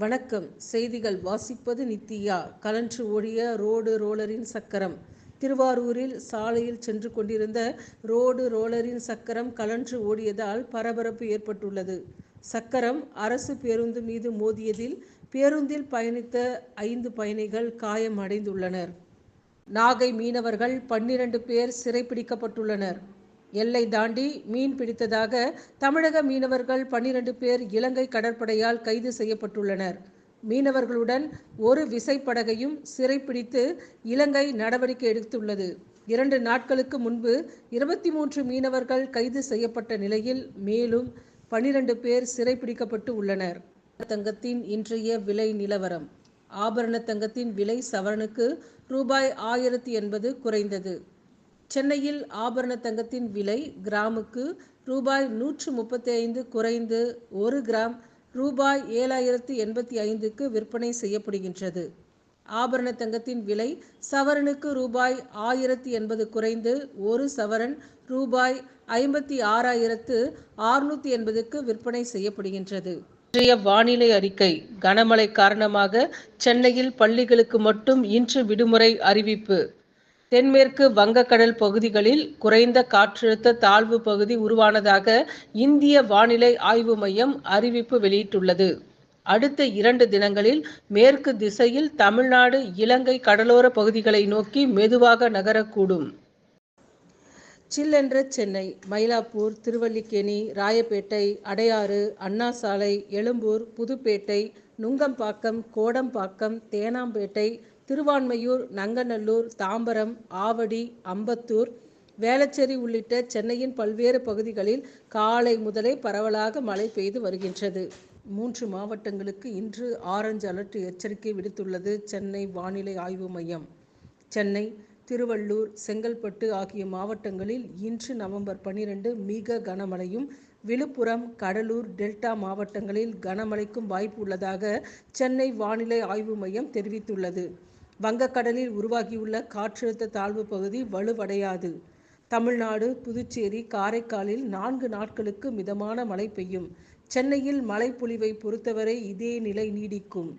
வணக்கம். செய்திகள் வாசிப்பது நித்யா. கழன்று ஓடிய ரோடு ரோலரின் சக்கரம். திருவாரூரில் சாலையில் சென்று கொண்டிருந்த ரோடு ரோலரின் சக்கரம் கழன்று ஓடியதால் பரபரப்பு ஏற்பட்டுள்ளது. சக்கரம் அரசு பேருந்து மீது மோதியதில் பேருந்தில் பயணித்த 5 பயணிகள் காயமடைந்துள்ளனர். நாகை மீனவர்கள் 12 பேர் சிறைப்பிடிக்கப்பட்டுள்ளனர். எல்லை தாண்டி மீன் பிடித்ததாக தமிழக மீனவர்கள் 12 பேர் இலங்கை கடற்படையால் கைது செய்யப்பட்டுள்ளனர். மீனவர்களுடன் ஒரு விசைப்படகையும் சிறைப்பிடித்து இலங்கை நடவடிக்கை எடுத்துள்ளது. 2 நாட்களுக்கு முன்பு 23 மீனவர்கள் கைது செய்யப்பட்ட நிலையில் மேலும் 12 பேர் சிறைப்பிடிக்கப்பட்டு உள்ளனர். தங்கத்தின் இன்றைய விலை நிலவரம். ஆபரண தங்கத்தின் விலை சவரனுக்கு ரூபாய் 1080 குறைந்தது. சென்னையில் ஆபரண தங்கத்தின் விலை கிராமுக்கு ரூபாய் 135 குறைந்து 1 கிராம் ரூபாய் 7085க்கு விற்பனை செய்யப்படுகின்றது. ஆபரண தங்கத்தின் விலை சவரனுக்கு ரூபாய் 1080 குறைந்து 1 சவரன் ரூபாய் 56,680க்கு விற்பனை செய்யப்படுகின்றது. இன்றைய வானிலை அறிக்கை. கனமழை காரணமாக சென்னையில் பள்ளிகளுக்கு மட்டும் இன்று விடுமுறை அறிவிப்பு. தென்மேற்கு வங்கக்கடல் பகுதிகளில் குறைந்த காற்றழுத்த தாழ்வு பகுதி உருவானதாக இந்திய வானிலை ஆய்வு மையம் அறிவிப்பு வெளியிட்டுள்ளது. அடுத்த 2 தினங்களில் மேற்கு திசையில் தமிழ்நாடு இலங்கை கடலோர பகுதிகளை நோக்கி மெதுவாக நகரக்கூடும். சில்லென்ற சென்னை. மயிலாப்பூர், திருவல்லிக்கேணி, ராயப்பேட்டை, அடையாறு, அண்ணா சாலை, எழும்பூர், புதுப்பேட்டை, நுங்கம்பாக்கம், கோடம்பாக்கம், தேனாம்பேட்டை, திருவான்மையூர், நங்கநல்லூர், தாம்பரம், ஆவடி, அம்பத்தூர், வேளச்சேரி உள்ளிட்ட சென்னையின் பல்வேறு பகுதிகளில் காலை முதலே பரவலாக மழை பெய்து வருகின்றது. 3 மாவட்டங்களுக்கு இன்று ஆரஞ்சு அலர்ட் எச்சரிக்கை விடுத்துள்ளது சென்னை வானிலை ஆய்வு மையம். சென்னை, திருவள்ளூர், செங்கல்பட்டு ஆகிய மாவட்டங்களில் இன்று நவம்பர் 12 மிக கனமழையும், விழுப்புரம், கடலூர், டெல்டா மாவட்டங்களில் கனமழைக்கும் வாய்ப்பு உள்ளதாக சென்னை வானிலை ஆய்வு மையம் தெரிவித்துள்ளது. வங்கக்கடலில் உருவாகியுள்ள காற்றழுத்த தாழ்வு பகுதி வலுவடையாது. தமிழ்நாடு, புதுச்சேரி, காரைக்காலில் 4 நாட்களுக்கு மிதமான மழை பெய்யும். சென்னையில் மழைப்பொழிவை பொறுத்தவரை இதே நிலை நீடிக்கும்.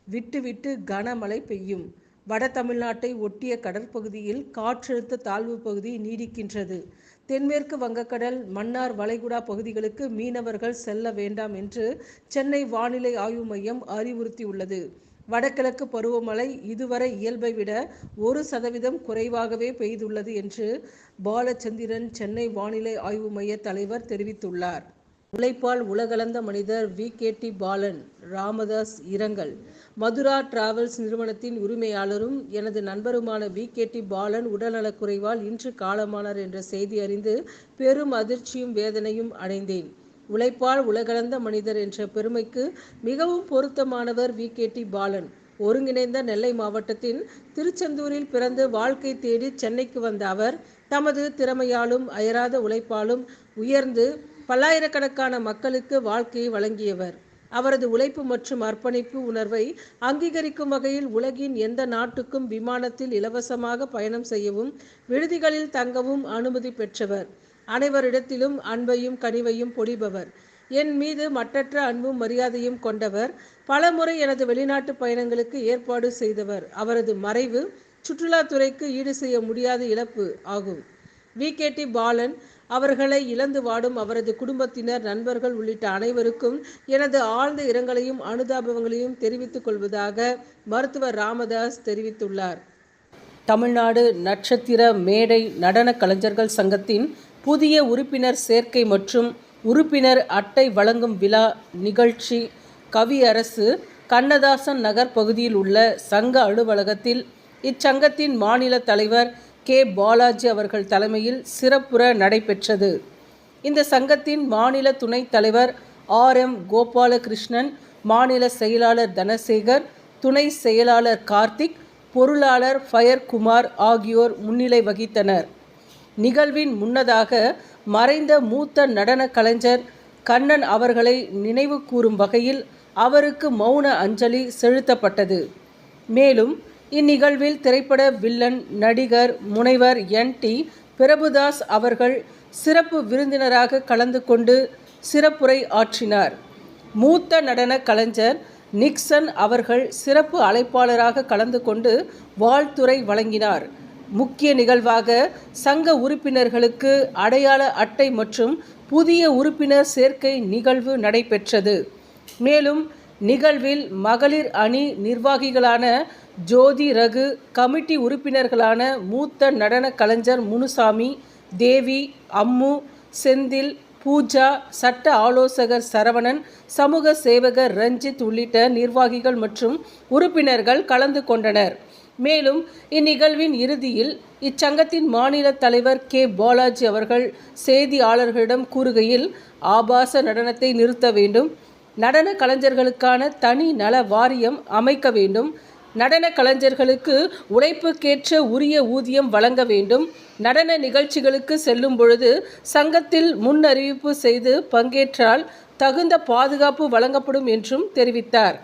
விட்டு விட்டு கனமழை பெய்யும். வட தமிழ்நாட்டை ஒட்டிய கடற்பகுதியில் காற்றழுத்த தாழ்வு பகுதி நீடிக்கின்றது. தென்மேற்கு வங்கக்கடல், மன்னார் வளைகுடா பகுதிகளுக்கு மீனவர்கள் செல்ல வேண்டாம் என்று சென்னை வானிலை ஆய்வு மையம் அறிவுறுத்தியுள்ளது. வடகிழக்கு பருவமழை இதுவரை இயல்பை விட 1% குறைவாகவே பெய்துள்ளது என்று பாலச்சந்திரன், சென்னை வானிலை ஆய்வு மைய தலைவர் தெரிவித்துள்ளார். உழைப்பால் உலகளந்த மனிதர் VKT பாலன். ராமதாஸ் இரங்கல். மதுரா டிராவல்ஸ் நிறுவனத்தின் உரிமையாளரும் எனது நண்பருமான VKT பாலன் உடல்நலக்குறைவால் இன்று காலமானார் என்ற செய்தி அறிந்து பெரும் அதிர்ச்சியும் வேதனையும் அடைந்தேன். உழைப்பால் உலகளந்த மனிதர் என்ற பெருமைக்கு மிகவும் பொருத்தமானவர் VKT பாலன். ஒருங்கிணைந்த நெல்லை மாவட்டத்தின் திருச்செந்தூரில் பிறந்து வாழ்க்கை தேடி சென்னைக்கு வந்த அவர் தமது திறமையாலும் அயராத உழைப்பாலும் உயர்ந்து பல்லாயிரக்கணக்கான மக்களுக்கு வாழ்க்கையை வழங்கியவர். அவரது உழைப்பு மற்றும் அர்ப்பணிப்பு உணர்வை அங்கீகரிக்கும் வகையில் உலகின் எந்த நாட்டுக்கும் விமானத்தில் இலவசமாக பயணம் செய்யவும், விடுதிகளில் தங்கவும் அனுமதி பெற்றவர். அனைவரிடத்திலும் அன்பையும் கனிவையும் பொழிபவர். என் மீது மட்டற்ற அன்பும் மரியாதையும் கொண்டவர். பலமுறை எனது வெளிநாட்டு பயணங்களுக்கு ஏற்பாடு செய்தவர். அவரது மறைவு சுற்றுலாத்துறைக்கு ஈடு செய்ய முடியாத இழப்பு ஆகும். VKT பாலன் அவர்களை இழந்து வாடும் அவரது குடும்பத்தினர், நண்பர்கள் உள்ளிட்ட அனைவருக்கும் எனது ஆழ்ந்த இரங்கலையும் அனுதாபங்களையும் தெரிவித்துக் கொள்வதாக மருத்துவர் ராமதாஸ் தெரிவித்துள்ளார். தமிழ்நாடு நட்சத்திர மேடை நடன கலைஞர்கள் சங்கத்தின் புதிய உறுப்பினர் சேர்க்கை மற்றும் உறுப்பினர் அட்டை வழங்கும் விழா நிகழ்ச்சி கவியரசு கண்ணதாசன் நகர் பகுதியில் உள்ள சங்க அலுவலகத்தில் இச்சங்கத்தின் மாநில தலைவர் K. பாலாஜி அவர்கள் தலைமையில் சிறப்புற நடைபெற்றது. இந்த சங்கத்தின் மாநில துணைத் தலைவர் RM. கோபாலகிருஷ்ணன், மாநில செயலாளர் தனசேகர், துணை செயலாளர் கார்த்திக், பொருளாளர் ஃபயர்குமார் ஆகியோர் முன்னிலை வகித்தனர். நிகழ்வின் முன்னதாக மறைந்த மூத்த நடன கலைஞர் கண்ணன் அவர்களை நினைவு கூறும் வகையில் அவருக்கு மௌன அஞ்சலி செலுத்தப்பட்டது. மேலும் இந்நிகழ்வில் திரைப்பட வில்லன், நடிகர், முனைவர் NT பிரபுதாஸ் அவர்கள் சிறப்பு விருந்தினராக கலந்து கொண்டு சிறப்புரை ஆற்றினார். மூத்த நடன கலைஞர் நிக்சன் அவர்கள் சிறப்பு அழைப்பாளராக கலந்து கொண்டு வாழ்த்துரை வழங்கினார். முக்கிய நிகழ்வாக சங்க உறுப்பினர்களுக்கு அடையாள அட்டை மற்றும் புதிய உறுப்பினர் சேர்க்கை நிகழ்வு நடைபெற்றது. மேலும் நிகழ்வில் மகளிர் அணி நிர்வாகிகளான ஜோதி ரகு, கமிட்டி உறுப்பினர்களான மூத்த நடன கலைஞர் முனுசாமி, தேவி, அம்மு, செந்தில், பூஜா, சட்ட ஆலோசகர் சரவணன், சமூக சேவகர் ரஞ்சித் உள்ளிட்ட நிர்வாகிகள் மற்றும் உறுப்பினர்கள் கலந்து கொண்டனர். மேலும் இந்நிகழ்வின் இறுதியில் இச்சங்கத்தின் மாநில தலைவர் கே. பாலாஜி அவர்கள் செய்தியாளர்களிடம் கூறுகையில், ஆபாச நடனத்தை நிறுத்த வேண்டும், நடன கலைஞர்களுக்கான தனி நல வாரியம் அமைக்க வேண்டும், நடன கலைஞர்களுக்கு உழைப்புக்கேற்ற உரிய ஊதியம் வழங்க வேண்டும், நடன நிகழ்ச்சிகளுக்கு செல்லும் பொழுது சங்கத்தில் முன்னறிவிப்பு செய்து பங்கேற்றால் தகுந்த பாதுகாப்பு வழங்கப்படும் என்றும் தெரிவித்தார்.